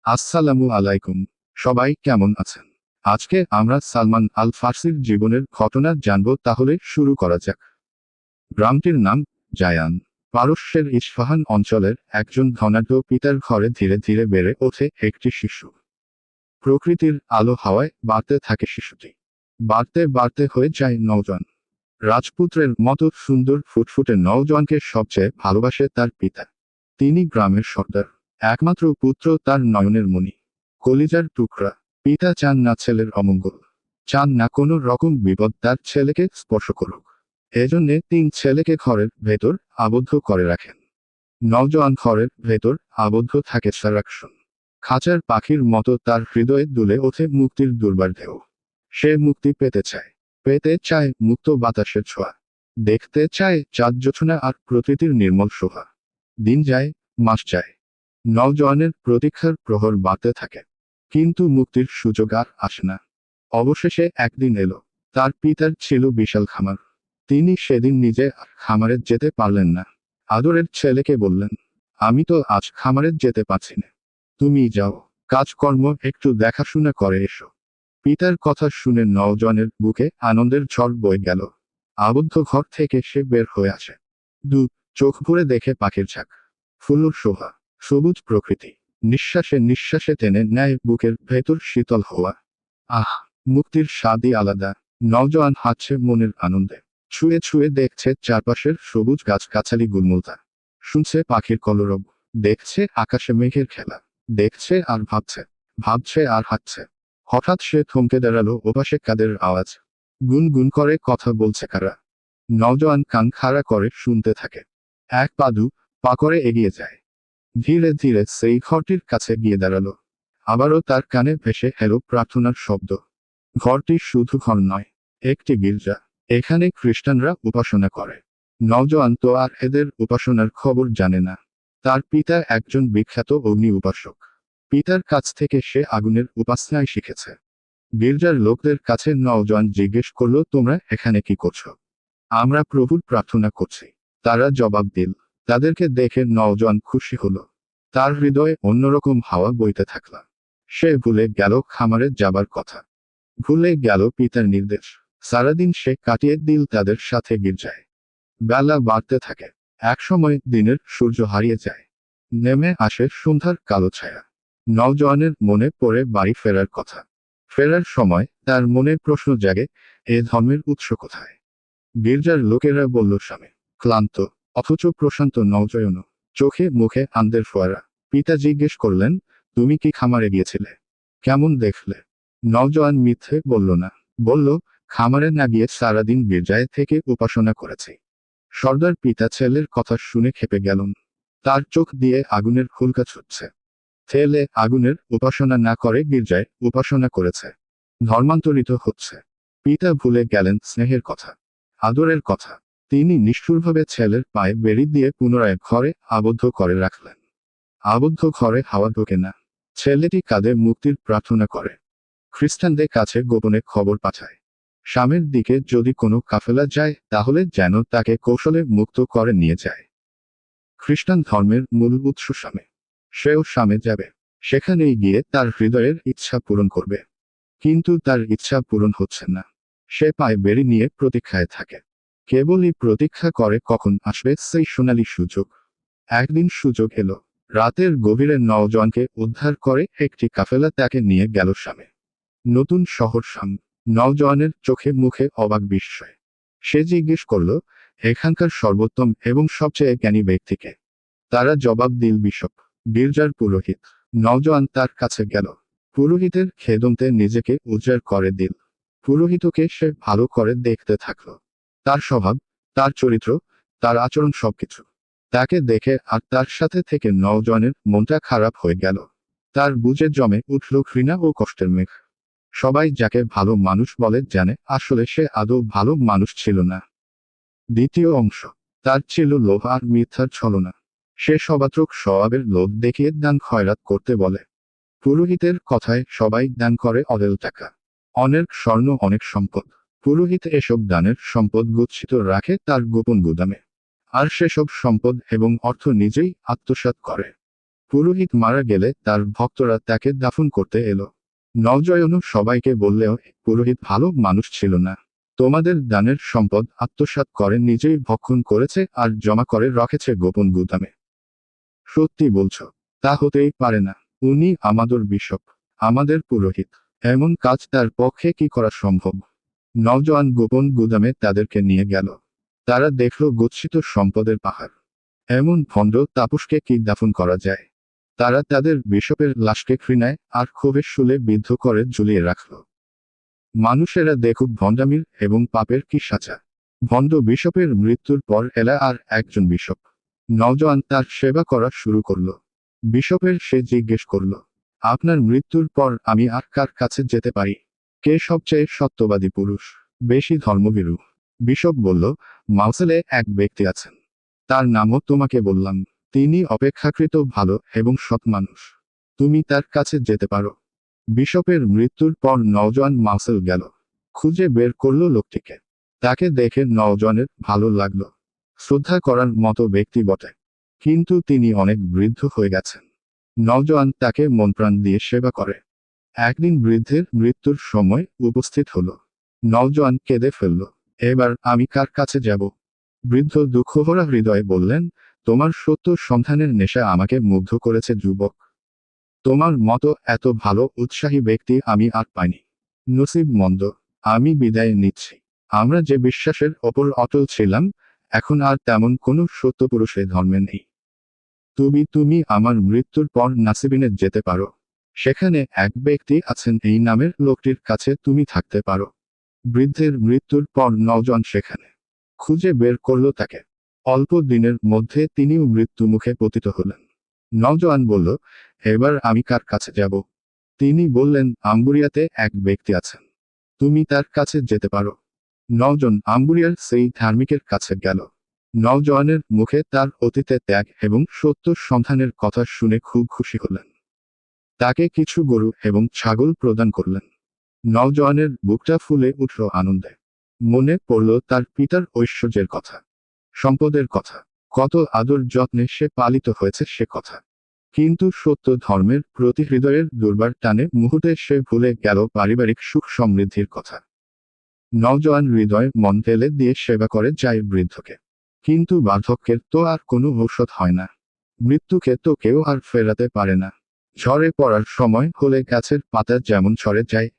আসসালামু আলাইকুম। সবাই কেমন আছেন? আজকে আমরা সালমান আল ফার্সির জীবনের ঘটনা জানব, তাহলে শুরু করা যাক। গ্রামটির নাম জায়ান। পারস্যের ইস্পাহান অঞ্চলের একজন ধনাঢ্য পিতার ঘরে ধীরে ধীরে বেড়ে ওঠে একটি শিশু। প্রকৃতির আলো হাওয়ায় বাড়তে থাকে শিশুটি। বাড়তে বাড়তে হয়ে যায় নওজোয়ান। রাজপুত্রের মতো সুন্দর ফুটফুটে নওজোয়ানকে সবচেয়ে ভালোবাসে তার পিতা। তিনি গ্রামের সর্দার, একমাত্র পুত্র, তার নয়নের মণি, কলিজার টুকরা। পিতা চান না ছেলের অমঙ্গল, চান না কোনো রকম বিপদ তার ছেলেকে স্পর্শ করুক। এজন্যে 3 ছেলেকে ঘরের ভেতর আবদ্ধ করে রাখেন। নওজোয়ান ঘরের ভেতর আবদ্ধ থাকে সারাক্ষণ। খাঁচার পাখির মতো তার হৃদয়ে দুলে ওঠে মুক্তির দুর্বার ঢেউ। সে মুক্তি পেতে চায়, পেতে চায় মুক্ত বাতাসের ছোঁয়া, দেখতে চায় চাঁদ জোছনা আর প্রকৃতির নির্মল শোভা। দিন যায়, মাস যায়, নওজোয়ানের প্রতীক্ষার প্রহর বাড়তে থাকে, কিন্তু মুক্তির সুযোগ আর আসে না। অবশেষে একদিন এলো। তার পিতার ছিল বিশাল খামার। তিনি সেদিন নিজে আর খামারে যেতে পারলেন না। আদরের ছেলেকে বললেন, আমি তো আজ খামারে যেতে পারছি না, তুমি যাও, কাজকর্ম একটু দেখাশোনা করে এসো। পিতার কথা শুনে নওজোয়ানের বুকে আনন্দের ঝড় বয়ে গেল। আবদ্ধ ঘর থেকে সে বের হয়ে আসে। দু চোখ ভরে দেখে পাখির ঝাঁক, ফুলুর শোভা, সবুজ প্রকৃতি। নিঃশ্বাসে নিঃশ্বাসে টেনে নেয় বুকের ভেতর শীতল হওয়া। আহ, মুক্তির স্বাদই আলাদা। নওজোয়ান হাঁটছে মনের আনন্দে, ছুঁয়ে ছুঁয়ে দেখছে চারপাশের সবুজ গাছগাছালি গুলমুলতা, শুনছে পাখির কলরব, দেখছে আকাশে মেঘের খেলা, দেখছে আর ভাবছে, ভাবছে আর হাঁটছে। হঠাৎ সে থমকে দাঁড়ালো। ওপাশে কাদের আওয়াজ, গুন গুন করে কথা বলছে কারা। নওজোয়ান কান খাড়া করে শুনতে থাকে। এক পা করে এগিয়ে যায়। ধীরে ধীরে সেই ঘরটির কাছে গিয়ে দাঁড়ালো। আবারও তার কানে ভেসে এলো প্রার্থনার শব্দ। ঘরটি শুধু ঘর নয়, একটি গির্জা। এখানে খ্রিস্টানরা উপাসনা করে। নওজোয়ান তো আর এদের উপাসনার খবর জানে না। তার পিতা একজন বিখ্যাত অগ্নি উপাসক। পিতার কাছ থেকে সে আগুনের উপাসনায় শিখেছে। গির্জার লোকদের কাছে নওজোয়ান জিজ্ঞেস করলো, তোমরা এখানে কি করছো? আমরা প্রভুর প্রার্থনা করছি, তারা জবাব দিল। তাদেরকে দেখে নওজোয়ান খুশি হলো। তার হৃদয়ে অন্যরকম হাওয়া বইতে থাকল। সে ভুলে গেল খামারে যাবার কথা, ভুলে গেল পিতার নির্দেশ। সারাদিন সে কাটিয়ে দিল তাদের সাথে গির্জায়। বেলা বাড়তে থাকে। একসময় দিনের সূর্য হারিয়ে যায়। নেমে আসে সন্ধ্যার কালো ছায়া। নওজোয়ানের মনে পড়ে বাড়ি ফেরার কথা। ফেরার সময় তার মনে প্রশ্ন জাগে, এ ধর্মের উৎস কোথায়? গির্জার লোকেরা বলল, স্বামী ক্লান্ত অথচ প্রশান্ত নওজোয়ানও, চোখে মুখে আনন্দের ফোয়ারা। পিতা জিজ্ঞেস করলেন, তুমি কি খামারে গিয়েছিলে? কেমন দেখলে? নওজোয়ান মিথ্যে বলল না। বলল, খামারে না গিয়ে সারাদিন গির্জায় থেকে উপাসনা করেছি। সর্দার পিতা ছেলের কথা শুনে ক্ষেপে গেলেন। তার চোখ দিয়ে আগুনের হুলকা ছুটছে। ছেলে আগুনের উপাসনা না করে গির্জায় উপাসনা করেছে, ধর্মান্তরিত হচ্ছে। পিতা ভুলে গেলেন স্নেহের কথা, আদরের কথা। তিনি নিষ্ঠুরভাবে ছেলের পায়ে বেড়ি দিয়ে পুনরায় ঘরে আবদ্ধ করে রাখলেন। আবদ্ধ ঘরে হাওয়া ঢোকে না। ছেলেটি কাঁধে মুক্তির প্রার্থনা করে। খ্রিস্টানদের কাছে গোপনে খবর পাঠায়, শামের দিকে যদি কোনো কাফেলা যায় তাহলে যেন তাকে কৌশলে মুক্ত করে নিয়ে যায়। খ্রিস্টান ধর্মের মূল উৎস শামে। সেও শামে যাবে। সেখানেই গিয়ে তার হৃদয়ের ইচ্ছা পূরণ করবে। কিন্তু তার ইচ্ছা পূরণ হচ্ছে না। সে পায়ে বেড়ি নিয়ে প্রতীক্ষায় থাকে। কেবলই প্রতীক্ষা করে কখন আসবে সেই সোনালি সুযোগ। একদিন সুযোগ এলো। রাতের গভীরে নওজোয়ানকে উদ্ধার করে একটি কাফেলা তাকে নিয়ে গেল শামে। নতুন শহর শাম। নওজোয়ানের চোখে মুখে অবাক বিস্ময়। সে জিজ্ঞেস করল, এখানকার সর্বোত্তম এবং সবচেয়ে জ্ঞানী ব্যক্তিকে? তারা জবাব দিল, বিশপ, গির্জার পুরোহিত। নওজোয়ান তার কাছে গেল। পুরোহিতের খেদমতে নিজেকে উজাড় করে দিল। পুরোহিতকে সে ভালো করে দেখতে থাকল। তার স্বভাব, তার চরিত্র, তার আচরণ সবকিছু। তাকে দেখে আর তার সাথে থেকে নওজোয়ানের মনটা খারাপ হয়ে গেল। তার বুঝে জমে উঠল ঘৃণা ও কষ্টের মেঘ। সবাই যাকে ভালো মানুষ বলে জানে, আসলে সে আদৌ ভালো মানুষ ছিল না। দ্বিতীয় অংশ। তার ছিল লোভ আর মিথ্যার ছলনা। সে সবাত্রক স্বভাবের লোভ দেখিয়ে দান খয়রাত করতে বলে। পুরোহিতের কথায় সবাই দান করে অদেল টাকা, অনেক স্বর্ণ, অনেক সম্পদ। পুরোহিত এসব দানের সম্পদ গচ্ছিত রাখে তার গোপন গুদামে। আর সেসব সম্পদ এবং অর্থ নিজেই আত্মসাৎ করে। পুরোহিত মারা গেলে তার ভক্তরা তাকে দাফন করতে এলো। নওজয়ানও সবাইকে বললেও পুরোহিত ভালো মানুষ ছিল না। তোমাদের দানের সম্পদ আত্মসাৎ করে নিজেই ভক্ষণ করেছে আর জমা করে রেখেছে গোপন গুদামে। সত্যি বলছো? তা হতেই পারে না। উনি আমাদের বিশপ, আমাদের পুরোহিত। এমন কাজ তার পক্ষে কি করা সম্ভব? নওজোয়ান গোপন গুদামে তাদেরকে নিয়ে গেল। তারা দেখল গচ্ছিত সম্পদের পাহাড়। এমন ভণ্ড তাপসকে কি দাফন করা যায়? তারা তাদের বিশপের লাশকে ঘৃণায় আর ক্ষোভে শুলে বিদ্ধ করে ঝুলিয়ে রাখল। মানুষেরা দেখুক ভণ্ডামির এবং পাপের কি সাজা। ভণ্ড বিশপের মৃত্যুর পর এলা আর একজন বিশপ। নওজোয়ান তার সেবা করা শুরু করল। বিশপের সে জিজ্ঞেস করল, আপনার মৃত্যুর পর আমি আর কার কাছে যেতে পারি? কে সবচেয়ে সত্যবাদী পুরুষ, বেশি ধর্মভীরু? বিশপ বলল, মাউসেলে এক ব্যক্তি আছেন। তার নামও তোমাকে বললাম। তিনি অপেক্ষাকৃত ভালো এবং সৎ মানুষ। তুমি তার কাছে যেতে পারো। বিশপের মৃত্যুর পর নওজোয়ান মাউসেল গেল। খুঁজে বের করল লোকটিকে। তাকে দেখে নওজোয়ানের ভালো লাগলো। শ্রদ্ধা করার মতো ব্যক্তি বটে, কিন্তু তিনি অনেক বৃদ্ধ হয়ে গেছেন। নওজোয়ান তাকে মনপ্রাণ দিয়ে সেবা করে। একদিন বৃদ্ধের মৃত্যুর সময় উপস্থিত হলো। নওজোয়ান কেঁদে ফেলল। এবার আমি কার কাছে যাব? বৃদ্ধ দুঃখভরা হৃদয়ে বললেন, তোমার সত্য সন্ধানের নেশা আমাকে মুগ্ধ করেছে যুবক। তোমার মতো এত ভালো উৎসাহী ব্যক্তি আমি আর পাইনি। নসিব মন্দ, আমি বিদায় নিচ্ছি। আমরা যে বিশ্বাসের ওপর অটল ছিলাম, এখন আর তেমন কোনো সত্য পুরুষে ধর্মে নেই। তুমি আমার মৃত্যুর পর নাসিবিনে যেতে পারো। সেখানে এক ব্যক্তি আছেন, এই নামের লোকটির কাছে তুমি থাকতে পারো। বৃদ্ধের মৃত্যুর পর নওজোয়ান সেখানে খুঁজে বের করল তাকে। অল্প দিনের মধ্যে তিনিও মৃত্যু মুখে পতিত হলেন। নওজোয়ান বলল, এবার আমি কার কাছে যাব? তিনি বললেন, আম্বুরিয়াতে এক ব্যক্তি আছেন। তুমি তার কাছে যেতে পারো। নওজোয়ান আম্বুরিয়ার সেই ধার্মিকের কাছে গেল। নওজোয়ানের মুখে তার অতীতে ত্যাগ এবং সত্য সন্ধানের কথা শুনে খুব খুশি হলেন। তাকে কিছু গরু এবং ছাগল প্রদান করলেন। নওজোয়ানের বুকটা ফুলে উঠল আনন্দে। মনে পড়ল তার পিতার ঐশ্বর্যের কথা, সম্পদের কথা, কত আদর যত্নে সে পালিত হয়েছে সে কথা। কিন্তু সত্য ধর্মের প্রতি হৃদয়ের দুর্বার টানে মুহূর্তে সে ভুলে গেল পারিবারিক সুখ সমৃদ্ধির কথা। নওজোয়ান হৃদয় মন ফেলে দিয়ে সেবা করে যায় বৃদ্ধকে। কিন্তু বার্ধক্যের তো আর কোনো ঔষধ হয় না। মৃত্যুকে তো কেউ আর ফেরাতে পারে না। ঝড়ে পড়ার সময় হলে গাছের পাতা যেমন ঝরে যায়,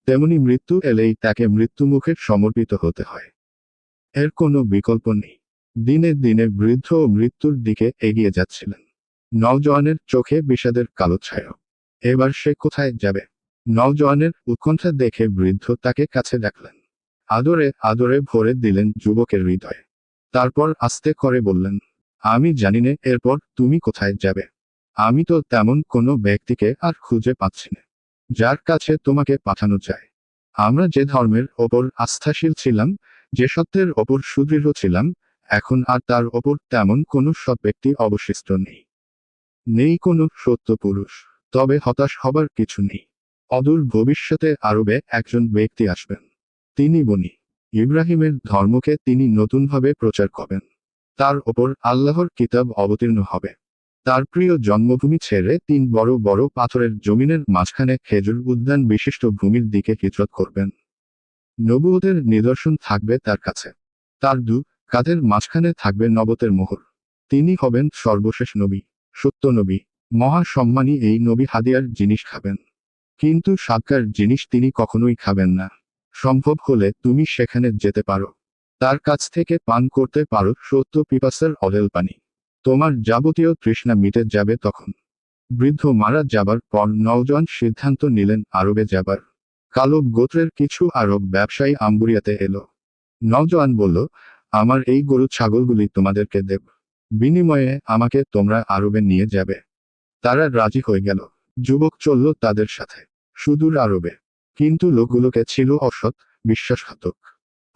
তেমনি মৃত্যু এলেই তাকে মৃত্যুমুখে সমর্পিত হতে হয়। এর কোনো বিকল্প নেই। দিনে দিনে বৃদ্ধ মৃত্যুর দিকে এগিয়ে যাচ্ছিলেন। নওজোয়ানের চোখে বিষাদের কালো ছায়া। এবার সে কোথায় যাবে? নওজোয়ানের উৎকণ্ঠা দেখে বৃদ্ধ তাকে কাছে ডাকলেন। আদরে আদরে ভরে দিলেন যুবকের হৃদয়ে। তারপর আস্তে করে বললেন, আমি জানি না এরপর তুমি কোথায় যাবে। আমি তো তেমন কোনো ব্যক্তিকে আর খুঁজে পাচ্ছি না, যার কাছে তোমাকে পাঠানো যায়। আমরা যে ধর্মের ওপর আস্থাশীল ছিলাম, যে সত্যের ওপর সুদৃঢ় ছিলাম, এখন আর তার ওপর তেমন কোনো সৎ ব্যক্তি অবশিষ্ট নেই। নেই কোনো সত্য পুরুষ। তবে হতাশ হবার কিছু নেই। অদূর ভবিষ্যতে আরবে একজন ব্যক্তি আসবেন। তিনি বনি ইব্রাহিমের ধর্মকে তিনি নতুনভাবে প্রচার করবেন। তার ওপর আল্লাহর কিতাব অবতীর্ণ হবে। তার প্রিয় জন্মভূমি ছেড়ে 3 বড় বড় পাথরের জমিনের মাঝখানে খেজুর উদ্যান বিশিষ্ট ভূমির দিকে হিজরত করবেন। নবুয়তের নিদর্শন থাকবে তার কাছে। তার কাঁধের মাঝখানে থাকবে নবতের মোহর। তিনি হবেন সর্বশেষ নবী, সত্য নবী। মহা সম্মানী এই নবী হাদিয়ার জিনিস খাবেন, কিন্তু সাদকার জিনিস তিনি কখনোই খাবেন না। সম্ভব হলে তুমি সেখানে যেতে পারো। তার কাছ থেকে পান করতে পারো সত্য পিপাসার অঢেল পানি। তোমার যাবতীয় তৃষ্ণা মিটে যাবে তখন। বৃদ্ধ মারা যাবার পর নওজোয়ান সিদ্ধান্ত নিলেন আরবে যাবার। কালো গোত্রের কিছু আরব ব্যবসায়ী আম্বুরিয়াতে এলো। নওজোয়ান বলল, আমার এই গরু ছাগলগুলি তোমাদেরকে দেব। বিনিময়ে আমাকে তোমরা আরবে নিয়ে যাবে। তারা রাজি হয়ে গেল। যুবক চলল তাদের সাথে সুদূর আরবে। কিন্তু লোকগুলোকে ছিল অসৎ, বিশ্বাসঘাতক।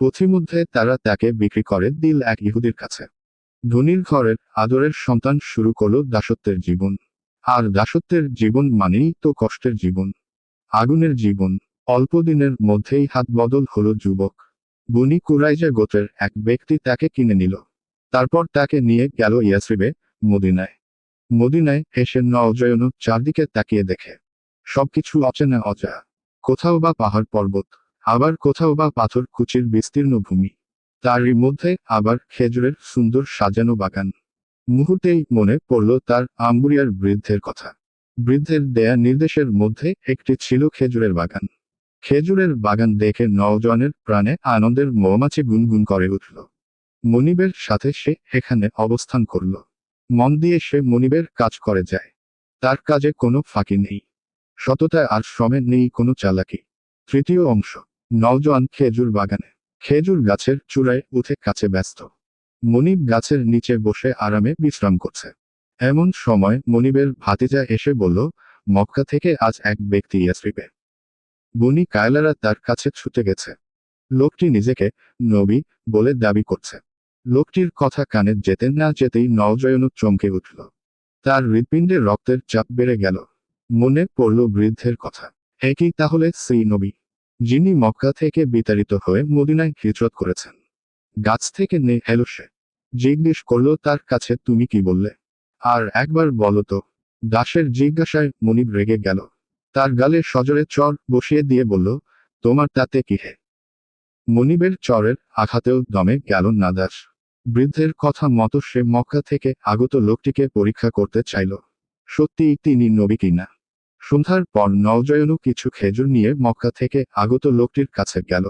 পথিমধ্যে তারা তাকে বিক্রি করে দিল এক ইহুদির কাছে। ধনীর ঘরের আদরের সন্তান শুরু করল দাসত্বের জীবন। আর দাসত্বের জীবন মানেই তো কষ্টের জীবন, আগুনের জীবন। অল্পদিনের মধ্যেই হাত বদল হলো যুবক। বনি কুরাইজা গোত্রের এক ব্যক্তি তাকে কিনে নিল। তারপর তাকে নিয়ে গেল ইয়াসরিবে, মদিনায়। মদিনায় এসে নওজয়ন চারদিকে তাকিয়ে দেখে সবকিছু অচেনা অজানা। কোথাও বা পাহাড় পর্বত, আবার কোথাও বা পাথর কুচির বিস্তীর্ণ ভূমি, তারই মধ্যে আবার খেজুরের সুন্দর সাজানো বাগান। মুহূর্তেই মনে পড়ল তার আম্বুরিয়ার বৃদ্ধের কথা। বৃদ্ধের দেয়া নির্দেশের মধ্যে একটি ছিল খেজুরের বাগান। খেজুরের বাগান দেখে নওজোয়ানের প্রাণে আনন্দের মৌমাছি গুনগুন করে উঠল। মনিবের সাথে সে এখানে অবস্থান করল। মন দিয়ে সে মনিবের কাজ করে যায়। তার কাজে কোনো ফাঁকি নেই, সততা আর শ্রমে নেই কোনো চালাকি। তৃতীয় অংশ। নওজোয়ান খেজুর বাগানে খেজুর গাছের চূড়ায় উঠে কাছে ব্যস্ত। মনিব গাছের নিচে বসে আরামে বিশ্রাম করছে। এমন সময় মনিবের ভাতিজা এসে বলল, মক্কা থেকে আজ এক ব্যক্তি ইয়াসরিবে। বনি কায়লারা তার কাছে ছুটে গেছে। লোকটি নিজেকে নবী বলে দাবি করছে। লোকটির কথা কানে যেতে না যেতেই নওজয়ন চমকে উঠল। তার হৃৎপিণ্ডে রক্তের চাপ বেড়ে গেল। মনে পড়ল বৃদ্ধের কথা। একই তাহলে সেই নবী, যিনি মক্কা থেকে বিতাড়িত হয়ে মদিনায় হিজরত করেছেন। গাছ থেকে এলো সে। জিজ্ঞেস করল তার কাছে, তুমি কি বললে? আর একবার বলো তো। দাসের জিজ্ঞাসায় মনিব রেগে গেল। তার গালে সজোরে চর বসিয়ে দিয়ে বলল, তোমার তাতে কি হে? মনিবের চরের আঘাতেও দমে গেল না দাস। বৃদ্ধের কথা মতো সে মক্কা থেকে আগত লোকটিকে পরীক্ষা করতে চাইল, সত্যিই তিনি নবী কিনা। সন্ধ্যার পর নওজয়নু কিছু খেজুর নিয়ে মক্কা থেকে আগত লোকটির কাছে গেল।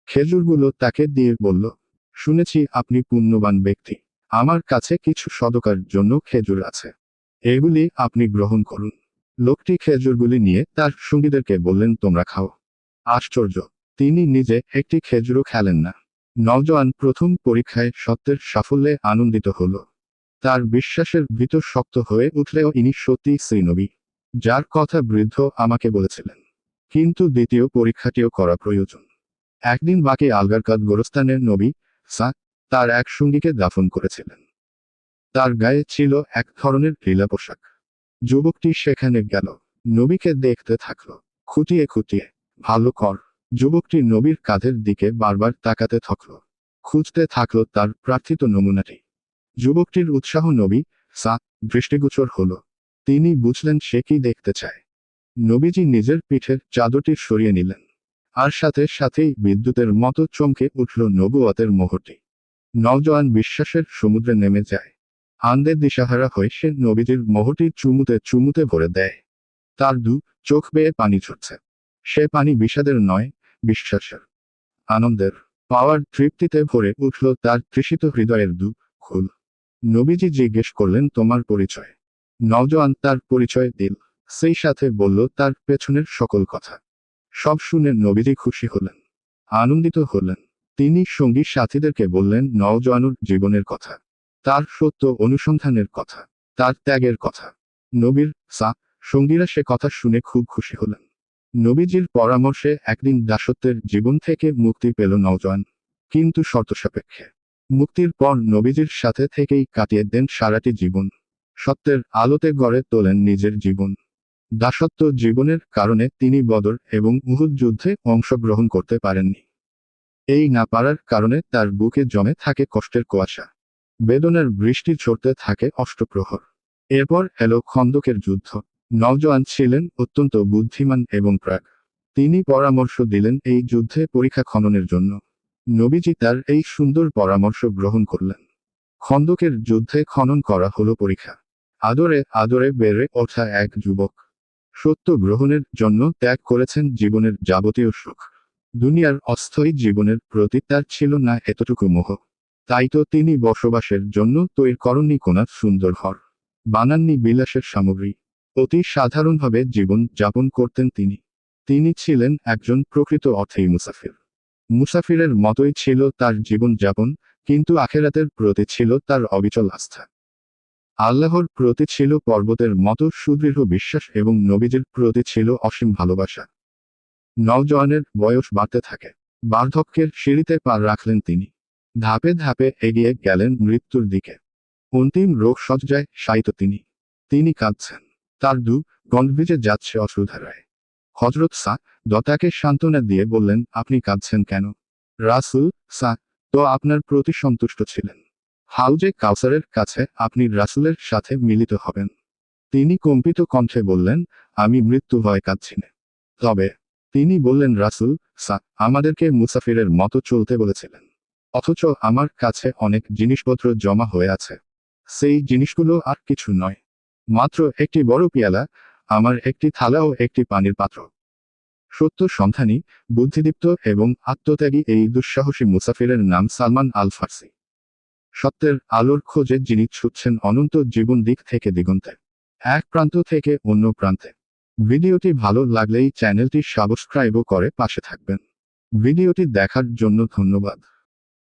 খেজুরগুলো তাকে দিয়ে বলল, শুনেছি আপনি পুণ্যবান ব্যক্তি। আমার কাছে কিছু সদকার জন্য খেজুর আছে, এগুলি আপনি গ্রহণ করুন। লোকটি খেজুরগুলি নিয়ে তার সঙ্গীদেরকে বললেন, তোমরা খাও। আশ্চর্য, তিনি নিজে একটি খেজুরও খেলেন না। নওজোয়ান প্রথম পরীক্ষায় সত্যের সাফল্যে আনন্দিত হল। তার বিশ্বাসের ভিতর শক্ত হয়ে উঠলেও ইনি সত্যি সেই নবী, যার কথা বৃদ্ধ আমাকে বলেছিলেন। কিন্তু দ্বিতীয় পরীক্ষাটিও করা প্রয়োজন। একদিন বাকি আলগারকাদ গোরস্তানের নবী সা তার এক সঙ্গীকে দাফন করেছিলেন। তার গায়ে ছিল এক ধরনের ঢিলা পোশাক। যুবকটি সেখানে গেল, নবীকে দেখতে থাকলো খুঁটিয়ে খুঁটিয়ে। ভালো কর। যুবকটি নবীর কাঁধের দিকে বারবার তাকাতে থাকল, খুঁজতে থাকলো তার প্রার্থিত নমুনাটি। যুবকটির উৎসাহ নবী সা দৃষ্টিগোচর হলো। তিনি বুঝলেন সে কি দেখতে চায়। নবীজি নিজের পিঠের চাদরটি সরিয়ে নিলেন, আর সাথে সাথেই বিদ্যুতের মতো চমকে উঠল নবুয়তের মোহরটি। নওজোয়ান বিশ্বাসের সমুদ্রে নেমে যায়। আনন্দে দিশাহারা হয়ে সে নবীজির মোহরটি চুমুতে চুমুতে ভরে দেয়। তার দু চোখ বেয়ে পানি ঝরছে। সে পানি বিষাদের নয়, বিশ্বাসের, আনন্দের। পাওয়ার তৃপ্তিতে ভরে উঠল তার তৃষিত হৃদয়ের দু খুল। নবীজি জিজ্ঞেস করলেন, তোমার পরিচয়? নওজোয়ান তার পরিচয় দিল, সেই সাথে বলল তার পেছনের সকল কথা। সব শুনে নবীজি খুশি হলেন, আনন্দিত হলেন। তিনি সঙ্গী সাথীদেরকে বললেন নওজোয়ানুর জীবনের কথা, তার সত্য অনুসন্ধানের কথা, তার ত্যাগের কথা। নবীর সা সঙ্গীরা সে কথা শুনে খুব খুশি হলেন। নবীজির পরামর্শে একদিন দাসত্বের জীবন থেকে মুক্তি পেল নওজোয়ান, কিন্তু শর্ত সাপেক্ষে। মুক্তির পর নবীজির সাথে থেকেই কাটিয়ে দেন সারাটি জীবন। সত্যের আলোতে গড়ে তোলেন নিজের জীবন। দাসত্ব জীবনের কারণে তিনি বদর এবং উহুদ যুদ্ধে অংশগ্রহণ করতে পারেননি। এই না পারার কারণে তার বুকে জমে থাকে কষ্টের কুয়াশা। বেদনার বৃষ্টি ঝরতে থাকে অষ্টপ্রহর। এরপর এলো খন্দকের যুদ্ধ। নওজোয়ান ছিলেন অত্যন্ত বুদ্ধিমান এবং প্রাক। তিনি পরামর্শ দিলেন এই যুদ্ধে পরীক্ষা খননের জন্য। নবীজি তার এই সুন্দর পরামর্শ গ্রহণ করলেন। খন্দকের যুদ্ধে খনন করা হলো পরীক্ষা। আদরে আদরে বেড়ে ওঠা এক যুবক সত্য গ্রহণের জন্য ত্যাগ করেছেন জীবনের যাবতীয় সুখ। দুনিয়ার অস্থায়ী জীবনের প্রতি তার ছিল না এতটুকু মোহ। তাই তো তিনি বসবাসের জন্য তৈরি করেননি কোনা সুন্দর ঘর, বানাননি বিলাসের সামগ্রী। অতি সাধারণভাবে জীবন যাপন করতেন তিনি। তিনি ছিলেন একজন প্রকৃত অর্থেই মুসাফির। মুসাফিরের মতোই ছিল তার জীবন যাপন, কিন্তু আখেরাতের প্রতি ছিল তার অবিচল আস্থা। আল্লাহর প্রতি ছিল পর্বতের মতো সুদৃঢ় বিশ্বাস এবং নবীজির প্রতি ছিল অসীম ভালোবাসা। নওজোয়ানের বয়স বাড়তে থাকে। বার্ধক্যের সিঁড়িতে পা রাখলেন তিনি। ধাপে ধাপে এগিয়ে গেলেন মৃত্যুর দিকে। অন্তিম রোগ সজ্জায় শায়িত তিনি। তিনি কাঁদছেন, তার দু গন্ড ভিজে যাচ্ছে অশ্রুধারায়। হযরত সা তাকে সান্ত্বনা দিয়ে বললেন, আপনি কাঁদছেন কেন? রাসূল সা তো আপনার প্রতি সন্তুষ্ট ছিলেন। হাউজে কাউসারের কাছে আপনি রাসূলের সাথে মিলিত হবেন। তিনি কম্পিত কণ্ঠে বললেন, আমি মৃত্যু ভয় কাঁদছি না। তবে তিনি বললেন, রাসূল আমাদেরকে মুসাফিরের মতো চলতে বলেছিলেন, অথচ আমার কাছে অনেক জিনিসপত্র জমা হয়ে আছে। সেই জিনিসগুলো আর কিছু নয়, মাত্র একটি বড় পেয়ালা, আমার একটি থালা ও একটি পানির পাত্র। সত্য সন্ধানী, বুদ্ধিদীপ্ত এবং আত্মত্যাগী এই দুঃসাহসী মুসাফিরের নাম সালমান আল ফার্সি। সত্যের আলোর খোঁজে যিনি ছুটছেন অনন্ত জীবন দিক থেকে দিগন্তে, এক প্রান্ত থেকে অন্য প্রান্তে। ভিডিওটি ভালো লাগলেই চ্যানেলটি সাবস্ক্রাইবও করে পাশে থাকবেন। ভিডিওটি দেখার জন্য ধন্যবাদ।